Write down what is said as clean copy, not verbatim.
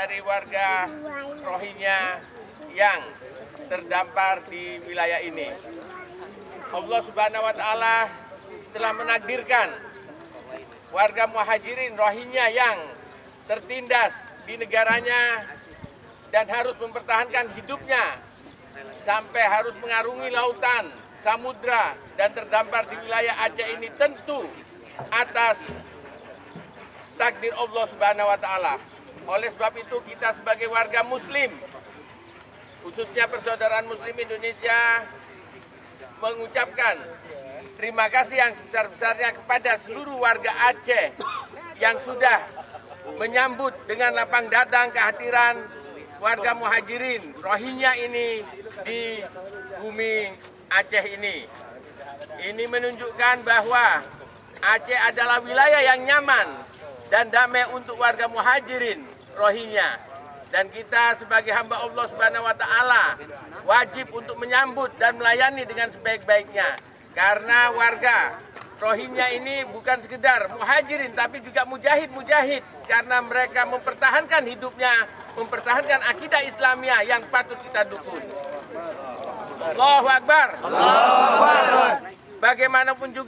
dari warga Rohingya yang terdampar di wilayah ini. Allah Subhanahu wa Ta'ala telah menakdirkan warga Muhajirin Rohingya yang tertindas di negaranya dan harus mempertahankan hidupnya sampai harus mengarungi lautan, samudra, dan terdampar di wilayah Aceh ini tentu atas takdir Allah Subhanahu wa Ta'ala. Oleh sebab itu kita sebagai warga Muslim, khususnya persaudaraan Muslim Indonesia, mengucapkan terima kasih yang sebesar-besarnya kepada seluruh warga Aceh yang sudah menyambut dengan lapang datang kehadiran warga Muhajirin Rohingya ini di bumi Aceh ini. Ini menunjukkan bahwa Aceh adalah wilayah yang nyaman dan damai untuk warga Muhajirin Rohingya. Dan kita sebagai hamba Allah Subhanahu wa Ta'ala wajib untuk menyambut dan melayani dengan sebaik-baiknya. Karena warga Rohingya ini bukan sekedar muhajirin tapi juga mujahid-mujahid, karena mereka mempertahankan hidupnya, mempertahankan akidah Islamiyah yang patut kita dukung. Allahu Akbar. Allahu Akbar. Bagaimanapun juga